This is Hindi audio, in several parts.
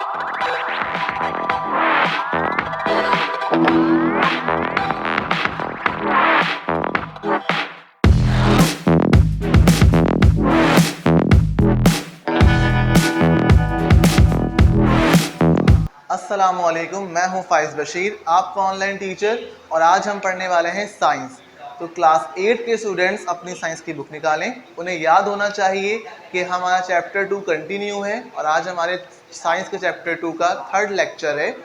अस्सलामुअलैकुम, मैं हूं फाइज बशीर, आपका ऑनलाइन टीचर। और आज हम पढ़ने वाले हैं साइंस। तो क्लास 8 के स्टूडेंट्स अपनी साइंस की बुक निकालें। उन्हें याद होना चाहिए कि हमारा चैप्टर 2 कंटिन्यू है और आज हमारे साइंस के चैप्टर 2 का 3rd लेक्चर है।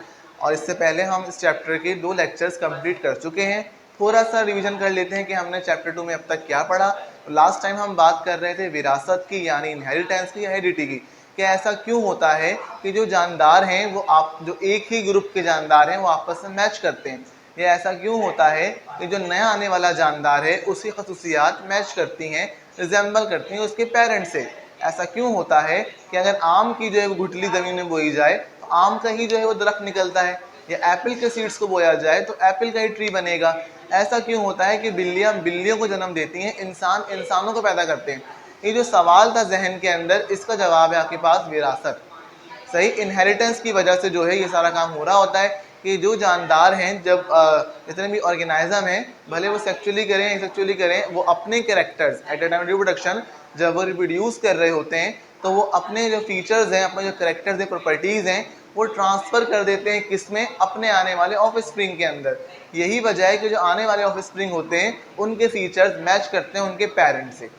और इससे पहले हम इस चैप्टर के 2 लेक्चर्स कंप्लीट कर चुके हैं। थोड़ा सा रिवीजन कर लेते हैं कि हमने चैप्टर 2 में अब तक क्या पढ़ा। तो लास्ट टाइम हम बात कर रहे थे विरासत की, यानी इनहेरिटेंस की या हेरिडिटी की, कि ऐसा क्यों होता है कि जो जानदार हैं वो आप जो एक ही ग्रुप के जानदार हैं वो आपस में मैच करते हैं। ये ऐसा क्यों होता है कि जो नया आने वाला जानदार है उसकी खसूसियात मैच करती हैं, रिजेंबल करती हैं उसके पेरेंट्स से। ऐसा क्यों होता है कि अगर आम की जो है वो गुठली ज़मीन में बोई जाए तो आम का ही जो है वो दरख्त निकलता है, या एप्पल के सीड्स को बोया जाए तो एप्पल का ही ट्री बनेगा। ऐसा क्यों होता है कि बिल्लियाँ बिल्लियों को जन्म देती हैं, इंसान इंसानों को पैदा करते हैं। ये जो सवाल था जहन के अंदर, इसका जवाब है आपके पास विरासत। सही, इनहेरिटेंस की वजह से जो है ये सारा काम हो रहा होता है कि जो जानदार हैं, जब जितने भी ऑर्गेनाइजम हैं, भले वो सेक्सुअली करें एसेक्सुअली करें, वो अपने characters eight the time reproduction जब वो रिप्रोड्यूस कर रहे होते हैं तो वो अपने जो फीचर्स हैं, अपने जो कैरेक्टर्स हैं, प्रॉपर्टीज़ हैं, वो ट्रांसफ़र कर देते हैं किसमें, अपने आने वाले ऑफ स्प्रिंग के अंदर। यही वजह है कि जो आने वाले ऑफ स्प्रिंग होते हैं उनके फीचर्स मैच करते हैं उनके पेरेंट्स से।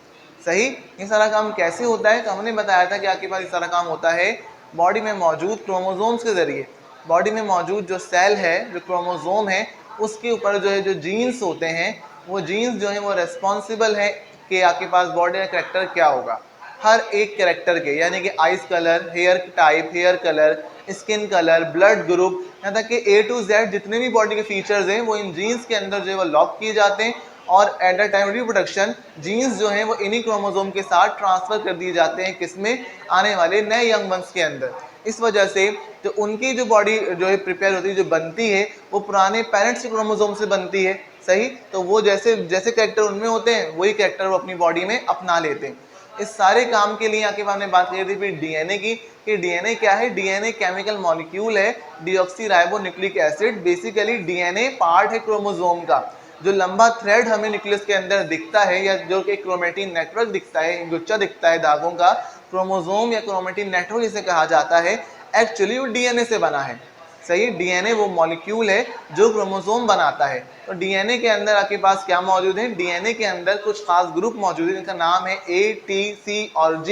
सही, ये सारा काम कैसे होता है? तो हमने बताया था कि आपके पास ये सारा काम होता है बॉडी में मौजूद क्रोमोसोम्स के ज़रिए। बॉडी में मौजूद जो सेल है, जो क्रोमोसोम है, उसके ऊपर जो है जो जीन्स होते हैं, वो जीन्स जो है वो रेस्पॉन्सिबल है कि आपके पास बॉडी का करेक्टर क्या होगा। हर एक कैरेक्टर के, यानी कि eyes colour, hair type, hair colour, skin colour, blood group, यहाँ तक कि A to Z जितने भी बॉडी के फीचर्स हैं वो इन जीन्स के अंदर जो है वो लॉक किए जाते हैं। और at the time reproduction genes जो हैं वो इन्हीं क्रोमोसोम के साथ ट्रांसफ़र कर दिए जाते हैं किसमें, आने वाले नए यंग वंस के अंदर। इस वजह से जो उनकी जो बॉडी जो है प्रिपेयर होती है, जो बनती है, वो पुराने पेरेंट्स के क्रोमोसोम से बनती है। सही, तो वो जैसे जैसे कैरेक्टर उनमें होते हैं वही कैरेक्टर वो अपनी बॉडी में अपना लेते हैं। इस सारे काम के लिए आके हमने बात की थी फिर डीएनए की, कि डीएनए क्या है। डीएनए केमिकल मॉलिक्यूल है, deoxyribonucleic acid. Basically DNA part है क्रोमोसोम का। जो लंबा थ्रेड हमें न्यूक्लियस के अंदर दिखता है, या जो कि क्रोमेटिन नेटवर्क दिखता है, गुच्छा दिखता है धागों का, क्रोमोसोम या क्रोमेटिन नेटवर्क जिसे कहा जाता है, एक्चुअली वो डीएनए से बना है। सही, डीएनए वो मॉलिक्यूल है जो क्रोमोसोम बनाता है। तो डीएनए के अंदर आपके पास क्या मौजूद है? डीएनए के अंदर कुछ खास ग्रुप मौजूद है जिनका नाम है A, T, C और G।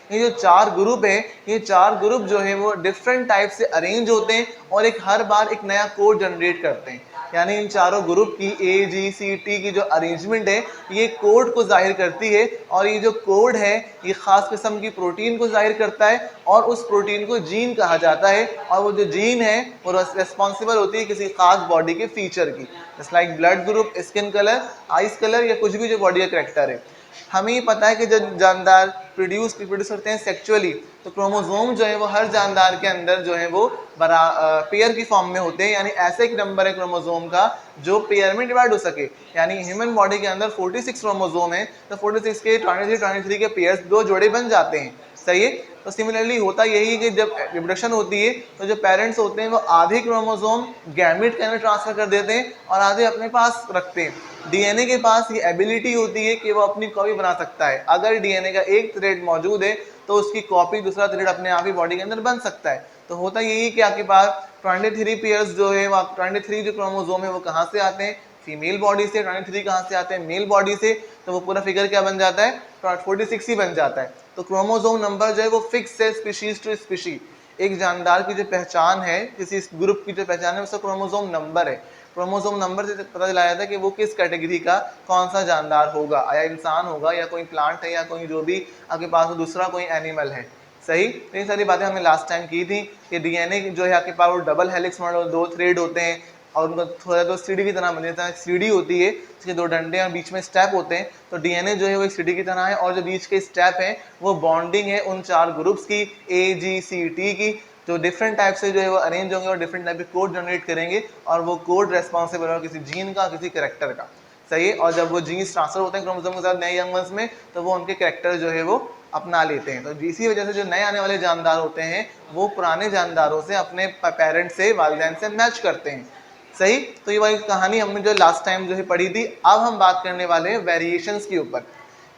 ये जो 4 ग्रुप है, ये 4 ग्रुप जो है वो डिफरेंट टाइप से अरेंज होते हैं और एक हर बार एक नया कोड जनरेट करते हैं। यानी इन चारों ग्रुप की A, G, C, T की जो अरेंजमेंट है ये कोड को जाहिर करती है। और ये जो कोड है ये खास किस्म की प्रोटीन को जाहिर करता है और उस प्रोटीन को जीन कहा जाता है। और वो जो जीन है वो रेस्पॉन्सिबल होती है किसी खास बॉडी के फीचर की, जैसे like blood group, skin colour, eyes colour, या कुछ भी जो बॉडी का करेक्टर है। हमें पता है कि जब जानदार प्रोड्यूस करते हैं सेक्सुअली, तो क्रोमोसोम जो है वो हर जानदार के अंदर जो है वो पेयर की फॉर्म में होते हैं। यानी ऐसे एक नंबर है क्रोमोसोम का जो पेयर में डिवाइड हो सके। यानी ह्यूमन बॉडी के अंदर 46 क्रोमोसोम है, तो 46 के 23 के पेयर्स, 2 जोड़े बन जाते हैं। सही है। तो सिमिलरली होता यही है कि जब रिप्रोडक्शन होती है तो जो पेरेंट्स होते हैं वो आधे क्रोमोसोम गैमेट के अंदर ट्रांसफर कर देते हैं और आधे अपने पास रखते हैं। डीएनए के पास ये एबिलिटी होती है कि वो अपनी कॉपी बना सकता है। अगर डीएनए का एक थ्रेड मौजूद है तो उसकी कॉपी दूसरा थ्रेड अपने आप ही बॉडी के अंदर बन सकता है। तो होता यही कि आपके पास 23 पेयर्स जो है, 23 जो क्रोमोसोम है वो कहाँ से आते हैं? फीमेल बॉडी से। 23 कहाँ से आते हैं? मेल बॉडी से। तो वो पूरा फिगर क्या बन जाता है? 46 ही बन जाता है। तो क्रोमोसोम नंबर जो है वो फिक्स है स्पीशीज टू स्पीशीज। एक जानदार की जो पहचान है, किसी ग्रुप की जो पहचान है, उसका क्रोमोसोम नंबर है। क्रोमोसोम नंबर से पता चला जाता है कि वो किस कैटेगरी का कौन सा जानदार होगा, या इंसान होगा, या कोई प्लांट है, या कोई जो भी आपके पास दूसरा कोई एनिमल है। सही। तो ये सारी बातें हमने लास्ट टाइम की थी कि डीएनए जो है आपके पास वो डबल हेलिक्स मॉडल, 2 थ्रेड होते हैं और उनका थोड़ा तो सीढ़ी की तरह बन जाता है। सीढ़ी होती है जिसके 2 डंडे और बीच में स्टेप होते हैं। तो डीएनए जो है वो एक सीढ़ी की तरह है और जो बीच के स्टेप है वो बॉन्डिंग है उन 4 ग्रुप्स की, A, G, C, T की, जो डिफरेंट टाइप से जो है वो अरेंज होंगे और डिफरेंट टाइप के कोड जनरेट करेंगे। और वो कोड रेस्पॉन्सिबल होगा किसी जीन का, किसी करेक्टर का। सही है। और जब वो जीन्स ट्रांसफर होते हैं क्रोमोसोम के साथ नए यंग वंस में, तो वो उनके करेक्टर जो है वो अपना लेते हैं। तो इसी वजह से जो नए आने वाले जानदार होते हैं वो पुराने जानदारों से, अपने पेरेंट्स से, वालिदैन से मैच करते हैं। सही। तो ये वाली कहानी हमने जो लास्ट टाइम जो है पढ़ी थी। अब हम बात करने वाले हैं वेरिएशंस के ऊपर।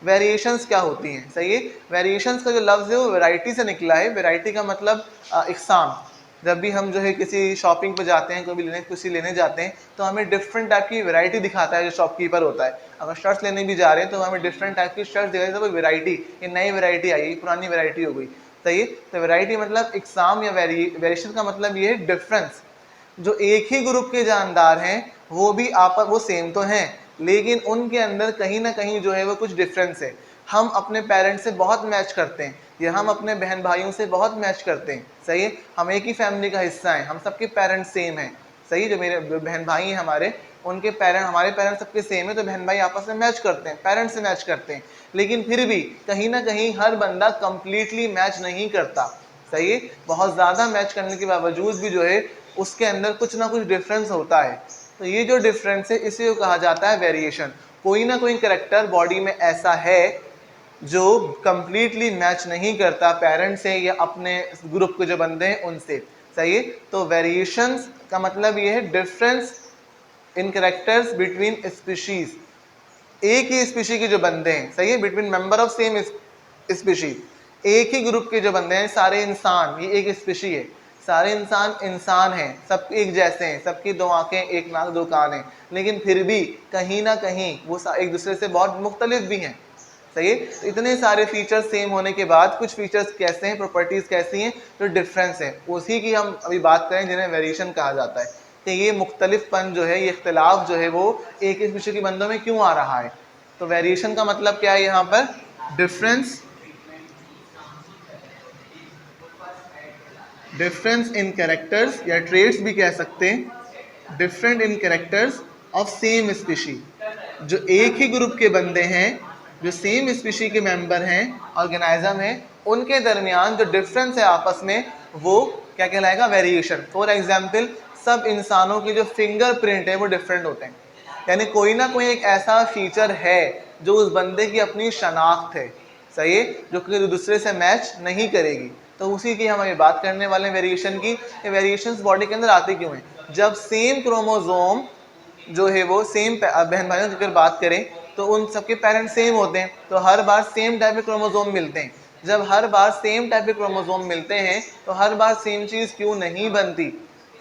वेरिएशंस क्या होती हैं? सही है। वेरिएशंस का जो लफ्ज़ है वो वैरायटी से निकला है। वैरायटी का मतलब इकसाम। जब भी हम जो है किसी शॉपिंग पे जाते हैं, कुछ लेने जाते हैं, तो हमें डिफरेंट टाइप की वैरायटी दिखाता है जो शॉपकीपर होता है। अगर शर्ट्स लेने भी जा रहे हैं तो हमें डिफरेंट टाइप की शर्ट्स दिखाई देता है। वैरायटी, ये नई वैरायटी आई, पुरानी वैरायटी हो गई। सही है। तो वैरायटी मतलब इकसाम या वेरिएशन का मतलब ये है डिफरेंस। जो एक ही ग्रुप के जानदार हैं वो भी वो सेम तो हैं, लेकिन उनके अंदर कहीं ना कहीं जो है वो कुछ डिफरेंस है। हम अपने पेरेंट्स से बहुत मैच करते हैं, या हम अपने बहन भाइयों से बहुत मैच करते हैं। सही है। हम एक ही फैमिली का हिस्सा हैं, हम सबके पेरेंट्स सेम हैं। सही। जो मेरे बहन भाई हैं हमारे, उनके पेरेंट्स, हमारे पेरेंट्स सबके सेम है, तो बहन भाई आपस में मैच करते हैं, पेरेंट्स से मैच करते हैं। लेकिन फिर भी कहीं ना कहीं हर बंदा कंप्लीटली मैच नहीं करता। सही है। बहुत ज़्यादा मैच करने के बावजूद भी जो है उसके अंदर कुछ ना कुछ डिफरेंस होता है। तो ये जो डिफरेंस है इसे कहा जाता है वेरिएशन। कोई ना कोई कैरेक्टर बॉडी में ऐसा है जो कंप्लीटली मैच नहीं करता पेरेंट्स से या अपने ग्रुप के जो बंदे हैं उनसे। सही है। तो वेरिएशंस का मतलब ये है difference in characters between species. एक ही स्पीशी के जो बंदे हैं, सही है, between member of same species. एक ही ग्रुप के जो बंदे हैं, सारे इंसान, ये एक स्पीशी है। सारे इंसान इंसान हैं, सब एक जैसे हैं, सबकी दो आंखें, एक नाक, दो कान हैं, लेकिन फिर भी कहीं ना कहीं वो एक दूसरे से बहुत मुख्तलिफ भी हैं। सही है। तो इतने सारे फीचर्स सेम होने के बाद कुछ फीचर्स कैसे हैं, प्रॉपर्टीज कैसी हैं जो डिफरेंस है, उसी की हम अभी बात करें, जिन्हें वेरिएशन कहा जाता है। कि ये मुख्तलिफपन जो है, ये इख्तिलाफ जो है वो एक एक विषय के बंदों में क्यों आ रहा है। तो वेरिएशन का मतलब क्या है यहाँ पर? डिफरेंस इन कैरेक्टर्स, या ट्रेड्स भी कह सकते हैं, different in characters of same species. जो एक ही ग्रुप के बंदे हैं, जो सेम स्पीशी के मेंबर हैं, ऑर्गेनाइजम हैं, उनके दरमियान जो डिफरेंस है आपस में, वो क्या कहलाएगा? वेरिएशन। फॉर एग्जाम्पल, सब इंसानों की जो फिंगरप्रिंट है वो डिफरेंट होते हैं। यानी कोई ना कोई एक ऐसा फीचर है जो उस बंदे की अपनी शनाख्त है। सही है। जो कि दूसरे से मैच नहीं करेगी। तो उसी की हम अभी बात करने वाले हैं वेरिएशन की। ये वेरिएशंस बॉडी के अंदर आते क्यों हैं? जब सेम क्रोमोसोम जो है वो सेम, बहन भाइयों की अगर बात करें तो उन सबके पेरेंट्स सेम होते हैं, तो हर बार सेम टाइप के क्रोमोसोम मिलते हैं। जब हर बार सेम टाइप के क्रोमोसोम मिलते हैं तो हर बार सेम चीज़ क्यों नहीं बनती?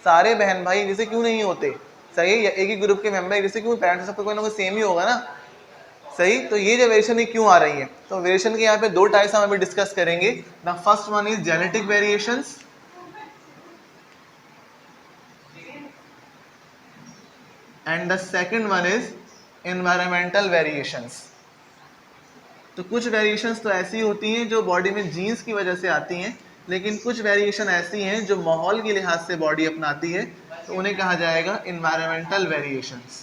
सारे बहन भाई जैसे क्यों नहीं होते? सही है। या एक ही ग्रुप के मेंबर जैसे क्यों? पेरेंट्स सबका कोई ना कोई सेम ही होगा ना। सही। तो ये जो वेरिएशन है क्यों आ रही है? तो वेरिएशन के यहाँ पे दो टाइप्स हम अभी डिस्कस करेंगे। The first one is genetic variations, and the second one is environmental variations. तो कुछ वेरिएशंस तो ऐसी होती हैं जो बॉडी में जीन्स की वजह से आती हैं, लेकिन कुछ वेरिएशन ऐसी हैं जो माहौल के लिहाज से बॉडी अपनाती है, तो उन्हें कहा जाएगा एनवायरमेंटल वेरिएशंस।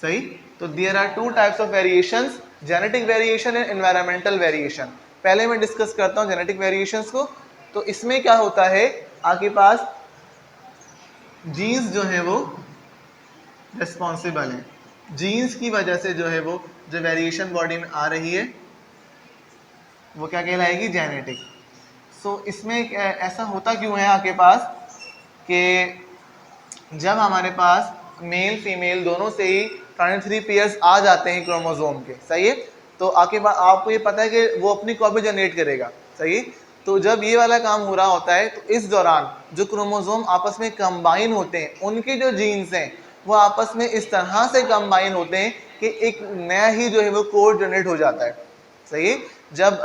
सही। तो there are two types of variations, genetic variation and environmental variation. पहले मैं डिस्कस करता हूँ जेनेटिक वेरिएशंस को। तो इसमें क्या होता है, आपके पास जीन्स जो है वो रिस्पॉन्सिबल हैं। जीन्स की वजह से जो है वो जो वेरिएशन बॉडी में आ रही है वो क्या कहलाएगी? जेनेटिक। सो इसमें ऐसा होता क्यों है आपके पास कि जब हमारे पास मेल फीमेल दोनों से ही 23 पेयर्स आ जाते हैं क्रोमोसोम के, सही है, तो आपके पास आपको ये पता है कि वो अपनी कॉपी जनरेट करेगा। सही। तो जब ये वाला काम हो रहा होता है तो इस दौरान जो क्रोमोसोम आपस में कंबाइन होते हैं, उनके जो जीन्स हैं वो आपस में इस तरह से कंबाइन होते हैं कि एक नया ही जो है वो कोड जनरेट हो जाता है। सही है। जब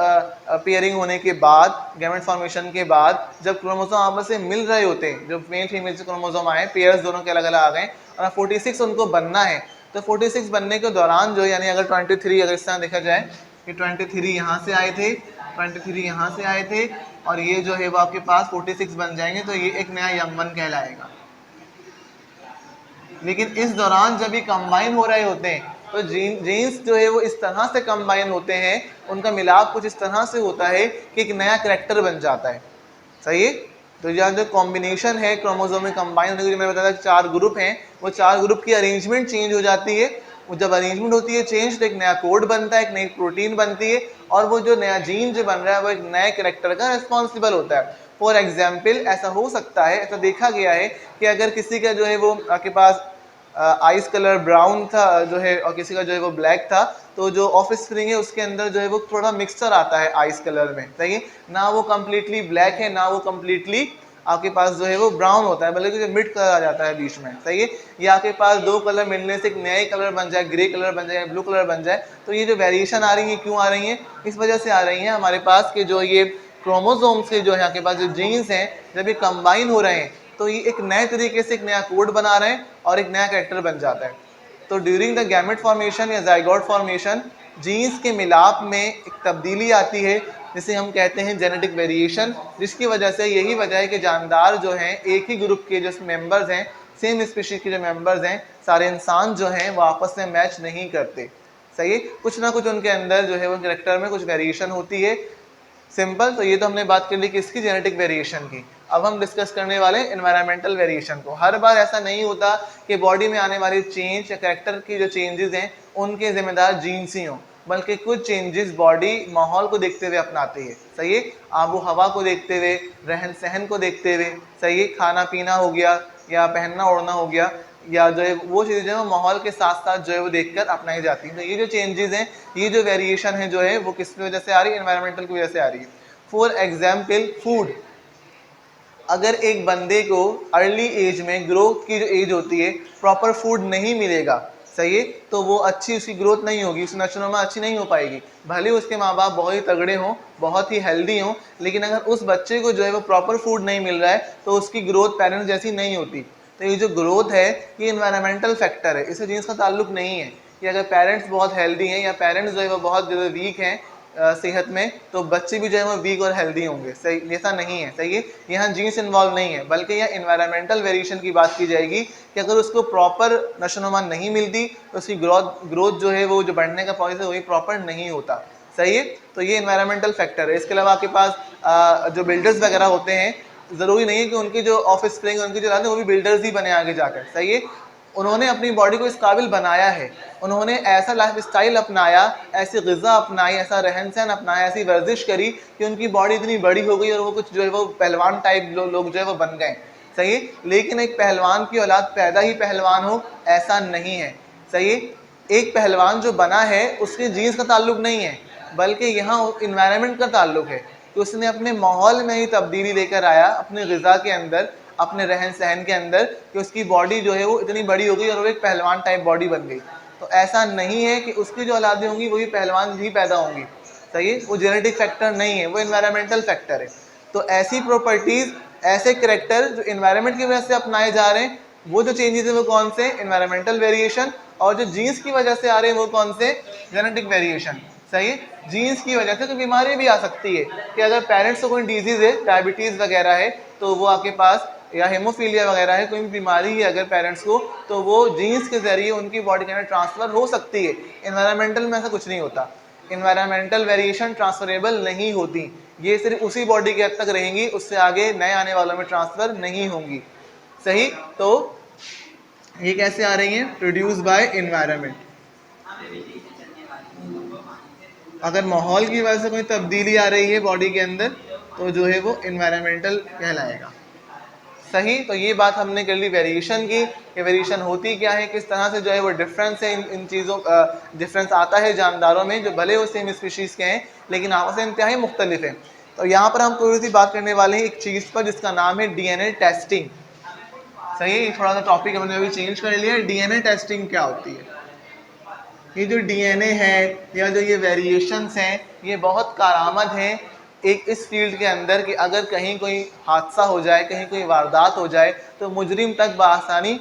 पेयरिंग होने के बाद, गैमेट फॉर्मेशन के बाद, जब क्रोमोसोम आपस में मिल रहे होते हैं, जो मेल फीमेल से क्रोमोसोम आए, पेयर्स दोनों के अलग अलग आ गए और 46 उनको बनना है, तो 46 बनने के दौरान जो, यानी अगर 23, अगर इस तरह देखा जाए कि 23 यहाँ से आए थे, 23 यहाँ से आए थे, और ये जो है वो आपके पास 46 बन जाएंगे, तो ये एक नया यमन कहलाएगा। लेकिन इस दौरान जब ये कंबाइन हो रहे होते हैं तो जीन्स जो है वो इस तरह से कंबाइन होते हैं, उनका मिलाप कुछ इस तरह से होता है कि एक नया कैरेक्टर बन जाता है। सही है। तो यहाँ जो कॉम्बिनेशन है क्रोमोसोम में कंबाइन होने के, जो मैंने बताया 4 ग्रुप हैं, वो 4 ग्रुप की अरेंजमेंट चेंज हो जाती है। वो जब अरेंजमेंट होती है चेंज, तो एक नया कोड बनता है, एक नई प्रोटीन बनती है, और वो जो नया जीन जो बन रहा है वो एक नए कैरेक्टर का रिस्पॉन्सिबल होता है। फॉर एग्जाम्पल ऐसा हो सकता है, ऐसा देखा गया है कि अगर किसी का जो है वो आपके पास आइस कलर ब्राउन था जो है और किसी का जो है वो ब्लैक था, तो जो ऑफिस स्प्रिंग है उसके अंदर जो है वो थोड़ा मिक्सचर आता है आइस कलर में, सही है ना, वो कम्प्लीटली ब्लैक है ना वो कम्प्लीटली आपके पास जो है वो ब्राउन होता है, बल्कि जो मिड कलर आ जाता है बीच में, सही है। या आपके पास दो कलर मिलने से एक नए कलर बन जाए, ग्रे कलर बन जाए, ब्लू कलर बन जाए। तो ये जो वेरिएशन आ रही है क्यों आ रही है? इस वजह से आ रही है हमारे पास कि जो ये क्रोमोसोम्स के जो है आपके पास जो जीन्स हैं जब ये कंबाइन हो रहे हैं तो ये एक नए तरीके से एक नया कोड बना रहे हैं और एक नया कैरेक्टर बन जाता है। तो ड्यूरिंग द गैमेट फॉर्मेशन या जाइगोट फॉर्मेशन जीन्स के मिलाप में एक तब्दीली आती है जिसे हम कहते हैं जेनेटिक वेरिएशन, जिसकी वजह से यही वजह है कि जानदार जो हैं एक ही ग्रुप के जो मेंबर्स हैं, सेम स्पीशीज के जो मेंबर्स हैं, सारे इंसान जो हैं वो आपस में मैच नहीं करते, सही है। कुछ ना कुछ उनके अंदर जो है वो कैरेक्टर में कुछ वेरिएशन होती है, सिंपल। तो ये तो हमने बात कर ली किसकी, जेनेटिक वेरिएशन की। अब हम डिस्कस करने वाले हैं एनवायरमेंटल वेरिएशन को। हर बार ऐसा नहीं होता कि बॉडी में आने वाली चेंज या कैरेक्टर की जो चेंजेस हैं उनके जिम्मेदार जीन्स ही हों, बल्कि कुछ चेंजेस बॉडी माहौल को देखते हुए अपनाती है, सही है, आबो हवा को देखते हुए, रहन सहन को देखते हुए, सही है, खाना पीना हो गया या पहनना ओढ़ना हो गया, या जो है वो चीज़ें जो है माहौल के साथ साथ जो है वो देखकर अपनाई जाती हैं। तो ये जो चेंजेस हैं, ये जो वेरिएशन है जो है वो किस वजह से आ रही है? एनवायरमेंटल की वजह से आ रही है। फॉर एग्जाम्पल फूड, अगर एक बंदे को अर्ली एज में ग्रोथ की जो एज होती है प्रॉपर फूड नहीं मिलेगा, सही है, तो वो अच्छी उसकी ग्रोथ नहीं होगी, उसकी नशोनुमा अच्छी नहीं हो पाएगी। भले उसके माँ बाप बहुत ही तगड़े हों, बहुत ही हेल्दी हों, लेकिन अगर उस बच्चे को जो है वो प्रॉपर फूड नहीं मिल रहा है तो उसकी ग्रोथ पेरेंट्स जैसी नहीं होती। तो ये जो ग्रोथ है ये इन्वायरमेंटल फैक्टर है, इससे जीन्स का ताल्लुक नहीं है कि अगर पेरेंट्स बहुत हेल्दी हैं या पेरेंट्स जो है वो बहुत ज़्यादा वीक हैं सेहत में, तो बच्चे भी जो है वो वीक और हेल्दी होंगे, सही, ऐसा नहीं है, सही है। यहाँ जीन्स इन्वॉल्व नहीं है, बल्कि यहाँ इन्वायरमेंटल वेरिएशन की बात की जाएगी कि अगर उसको प्रॉपर नशोनुमा नहीं मिलती तो उसकी ग्रोथ जो है वो जो बढ़ने का प्रोसेस है वही प्रॉपर नहीं होता, सही है। तो ये इन्वायरमेंटल फैक्टर है। इसके अलावा आपके पास जो बिल्डर्स वगैरह होते हैं, ज़रूरी नहीं है कि उनकी जो ऑफिस स्प्रिंग उनकी जो लाते हैं वो भी बिल्डर्स ही बने आगे जाकर, सही है। उन्होंने अपनी बॉडी को इस काबिल बनाया है, उन्होंने ऐसा लाइफ स्टाइल अपनाया, ऐसी ग़िज़ा अपनाई, ऐसा रहन सहन अपनाया, ऐसी वर्जिश करी कि उनकी बॉडी इतनी बड़ी हो गई और वो कुछ जो है वो पहलवान टाइप लोग जो है वो बन गए, सही है। लेकिन एक पहलवान की औलाद पैदा ही पहलवान हो ऐसा नहीं है, सही है। एक पहलवान जो बना है उसके जीन्स का ताल्लुक नहीं है, बल्कि यहाँ इन्वायरमेंट का ताल्लुक है कि उसने अपने माहौल में ही तब्दीली लेकर आया, अपने ग़िज़ा के अंदर, अपने रहन सहन के अंदर, कि उसकी बॉडी जो है वो इतनी बड़ी हो गई और वो एक पहलवान टाइप बॉडी बन गई। तो ऐसा नहीं है कि उसकी जो औलादें होंगी वही पहलवान ही पैदा होंगी, सही है, वो जेनेटिक फैक्टर नहीं है, वो इन्वायरमेंटल फैक्टर है। तो ऐसी प्रॉपर्टीज़, ऐसे करेक्टर जो इन्वायरमेंट की वजह से अपनाए जा रहे हैं, वो जो चेंजेस है वो कौन से? Environmental variation. और जो जीन्स की वजह से आ रहे हैं वो कौन से? जेनेटिक वेरिएशन, सही है। जीन्स की वजह से तो बीमारी भी आ सकती है कि अगर पेरेंट्स को कोई डिजीज़ है, डायबिटीज़ वगैरह है, तो वो आपके पास, या हेमोफीलिया वगैरह है, कोई भी बीमारी है अगर पेरेंट्स को, तो वो जीन्स के ज़रिए उनकी बॉडी के अंदर ट्रांसफ़र हो सकती है। इन्वायरमेंटल में ऐसा कुछ नहीं होता, इन्वायरमेंटल वेरिएशन ट्रांसफरेबल नहीं होती, ये सिर्फ उसी बॉडी के हद तक रहेंगी, उससे आगे नए आने वालों में ट्रांसफ़र नहीं होंगी, सही। तो ये कैसे आ रही हैं? Produce by environment. अगर माहौल की वजह से कोई तब्दीली आ रही है बॉडी के अंदर तो जो है वो इन्वायरमेंटल कहलाएगा, सही। तो ये बात हमने कर ली वेरिएशन की, कि वेरिएशन होती क्या है, किस तरह से जो है वो डिफरेंस है, इन चीज़ों डिफरेंस आता है जानदारों में, जो भले वो सेम स्पीशीज़ के हैं लेकिन आपस में इंतहाई मुख्तलिफ हैं। तो यहाँ पर हम थोड़ी सी बात करने वाले हैं एक चीज़ पर जिसका नाम है डीएनए टेस्टिंग, सही। थोड़ा सा टॉपिक हमने अभी चेंज कर लिया है। डीएनए टेस्टिंग क्या होती है? ये जो डीएनए है या जो ये वेरिएशंस हैं ये बहुत कारआमद हैं एक इस फील्ड के अंदर कि अगर कहीं कोई हादसा हो जाए, कहीं कोई वारदात हो जाए तो मुजरिम तक बआसानी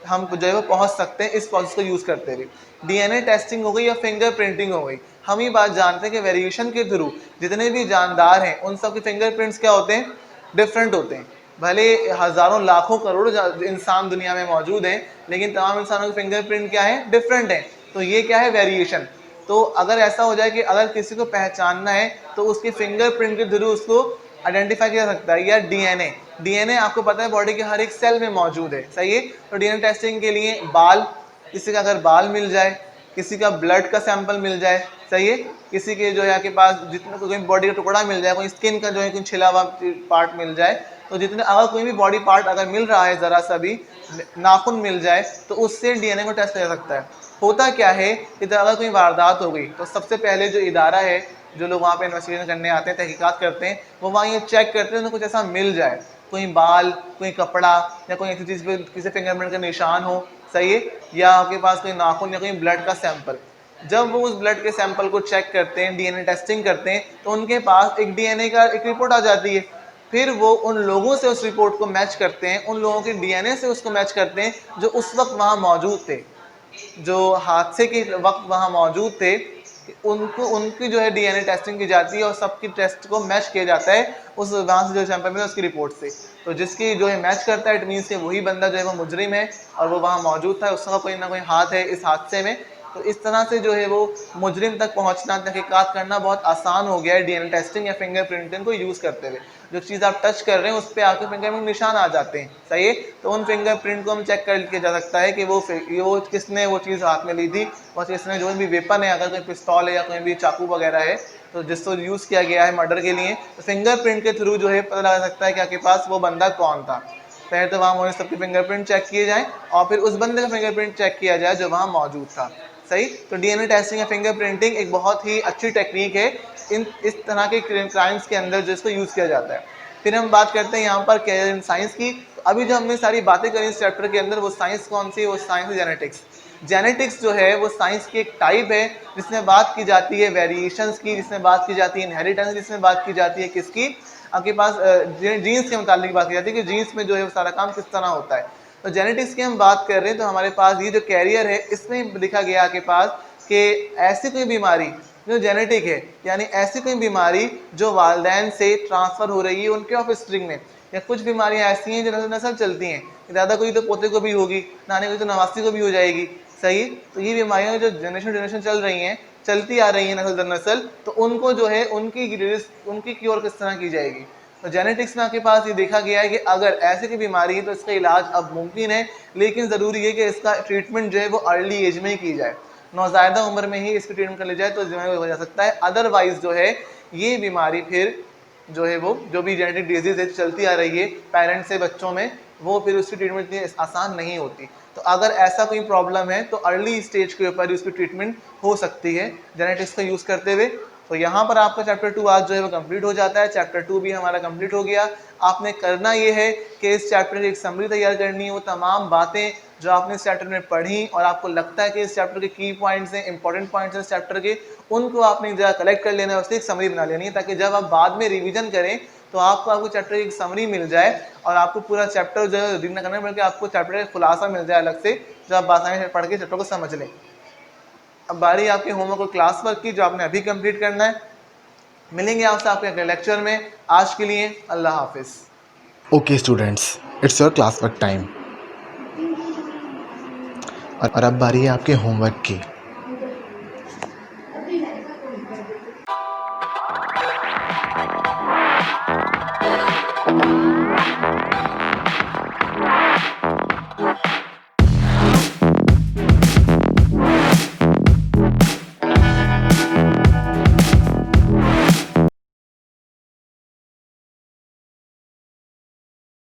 हम जो है वो पहुँच सकते हैं इस प्रोसेस को यूज़ करते हुए। डीएनए टेस्टिंग हो गई या फिंगर प्रिंटिंग हो गई। हम ये बात जानते हैं कि वेरिएशन के थ्रू जितने भी जानदार हैं उन सब के फिंगरप्रिंट्स क्या होते हैं? डिफरेंट होते हैं। भले हज़ारों लाखों करोड़ों इंसान दुनिया में मौजूद हैं, लेकिन तमाम इंसानों के फिंगरप्रिंट क्या है? डिफरेंट है। तो ये क्या है? वेरिएशन। तो अगर ऐसा हो जाए कि अगर किसी को पहचानना है तो उसके फिंगरप्रिंट के थ्रू उसको आइडेंटिफाई किया जा सकता है, या डीएनए। डीएनए आपको पता है बॉडी के हर एक सेल में मौजूद है, सही है। तो डीएनए टेस्टिंग के लिए बाल, किसी का अगर बाल मिल जाए, किसी का ब्लड का सैंपल मिल जाए, सही है, किसी के जो है आपके पास जितना कोई बॉडी का टुकड़ा मिल जाए, कोई स्किन का जो है कोई छिला हुआ पार्ट मिल जाए, तो जितने अगर कोई भी बॉडी पार्ट अगर मिल रहा है, ज़रा सा भी नाखून मिल जाए, तो उससे डीएनए को टेस्ट किया जा सकता है। होता क्या है कि अगर कोई वारदात हो गई तो सबसे पहले जो इदारा है, जो लोग वहाँ पे इन्वेस्टिगेशन करने आते हैं, तहकीकात करते हैं, वो वहाँ ये चेक करते हैं उन्हें कुछ ऐसा मिल जाए, कोई बाल, कोई कपड़ा या कोई ऐसी चीज़ पे किसी फिंगरप्रिंट का निशान हो, सही है, या आपके पास कोई नाखून या कोई ब्लड का सैंपल। जब वो उस ब्लड के सैंपल को चेक करते हैं, डीएनए टेस्टिंग करते हैं, तो उनके पास एक डीएनए का एक रिपोर्ट आ जाती है। फिर वो उन लोगों से उस रिपोर्ट को मैच करते हैं, उन लोगों के डीएनए से उसको मैच करते हैं जो उस वक्त वहाँ मौजूद थे, जो हादसे के वक्त वहाँ मौजूद थे, उनको उनकी जो है डीएनए टेस्टिंग की जाती है और सबकी टेस्ट को मैच किया जाता है उस वहाँ से जो सैंपल मिला उसकी रिपोर्ट से। तो जिसकी जो है मैच करता है, इट मीन्स कि वही बंदा जो है वो मुजरिम है और वो वहाँ मौजूद था, उसका कोई ना कोई हाथ है इस हादसे में। तो इस तरह से जो है वो मुजरिम तक पहुँचना, तहकीकात करना बहुत आसान हो गया है डीएनए टेस्टिंग या फिंगरप्रिंटिंग को यूज़ करते हुए। जो चीज़ आप टच कर रहे हैं उस पर आपके फिंगरप्रिंट निशान आ जाते हैं, सही है, तो उन फिंगरप्रिंट को हम चेक कर किया जा सकता है कि वो किसने वो चीज़ हाथ में ली थी और किसने जो भी वेपन है, अगर कोई पिस्तौल है या कोई भी चाकू वगैरह है तो जिसको यूज़ किया गया है मर्डर के लिए, तो फिंगरप्रिंट के थ्रू जो है पता लगा सकता है कि आपके पास वो बंदा कौन था। पहले तो वहाँ मौजूद सबके फिंगरप्रिंट चेक किए जाएँ और फिर उस बंदे का फिंगरप्रिंट चेक किया जाए जो वहाँ मौजूद था, सही। तो डीएनए टेस्टिंग या फिंगरप्रिंटिंग एक बहुत ही अच्छी टेक्निक है इस तरह के क्राइम्स के अंदर जिसको यूज़ किया जाता है। फिर हम बात करते हैं यहाँ पर कैरियर इन साइंस की। तो अभी जो हमने सारी बातें करी इस चैप्टर के अंदर, वो साइंस कौन सी है? वो साइंस है जेनेटिक्स। जेनेटिक्स जो है वो साइंस की एक टाइप है जिसमें बात की जाती है वेरिएशंस की, जिसमें बात की जाती है इनहेरिटेंस, जिसमें बात की जाती है किसकी, आपके पास जीन्स के मुताबिक बात की जाती है कि जीन्स में जो है वो सारा काम किस तरह होता है। तो जेनेटिक्स की हम बात कर रहे हैं तो हमारे पास ये जो कैरियर है इसमें लिखा गया आपके पास कि ऐसी कोई बीमारी जो जेनेटिक है, यानी ऐसी कोई बीमारी जो वालिदैन से ट्रांसफ़र हो रही है उनके ऑफस्प्रिंग में, या कुछ बीमारियां ऐसी हैं जो नस्ल चलती हैं, दादा को तो पोते को भी होगी, नानी को तो नवासी को भी हो जाएगी, सही। तो ये बीमारियां जो जनरेशन चल रही हैं, चलती आ रही हैं नस्ल दर नस्ल, तो उनको जो है उनकी क्योर किस तरह की जाएगी। तो जेनेटिक्स में आपके पास ये देखा गया है कि अगर ऐसी कोई बीमारी है तो इसका इलाज अब मुमकिन है, लेकिन ज़रूरी है कि इसका ट्रीटमेंट जो है वो अर्ली एज में ही की जाए, नौज़ायदा उम्र में ही इसकी ट्रीटमेंट कर ली जाए तो जो है हो जा सकता है। अदरवाइज जो है ये बीमारी फिर जो है वो जो भी जेनेटिक डिजीज़ है चलती आ रही है पेरेंट्स से बच्चों में, वो फिर उसकी ट्रीटमेंट इतनी आसान नहीं होती। तो अगर ऐसा कोई प्रॉब्लम है तो अर्ली स्टेज के ऊपर उसकी ट्रीटमेंट हो सकती है जेनेटिक्स का यूज़ करते हुए। तो यहाँ पर आपका चैप्टर 2 आज जो है वो कंप्लीट हो जाता है। चैप्टर 2 भी हमारा कंप्लीट हो गया। आपने करना ये है कि इस चैप्टर की एक समरी तैयार करनी है, वो तमाम बातें जो आपने इस चैप्टर में पढ़ी और आपको लगता है कि इस चैप्टर के की पॉइंट्स हैं, इंपॉर्टेंट पॉइंट्स हैं इस चैप्टर के, उनको आपने एक जगह कलेक्ट कर लेना है, उसकी एक समरी बना लेनी है, ताकि जब आप बाद में रिवीजन करें तो आपको चैप्टर की एक समरी मिल जाए और आपको पूरा चैप्टर जो है रीड ना करना, बल्कि आपको चैप्टर का खुलासा मिल जाए अलग से, जो आप आसानी से पढ़ के चैप्टर को समझ लें। अब बारी आपके होमवर्क और क्लास वर्क की, जो आपने अभी कंप्लीट करना है। मिलेंगे आपसे आपके अगले लेक्चर में। आज के लिए अल्लाह हाफिज़। Okay students, it's your class work time. और अब बारी है आपके होमवर्क की।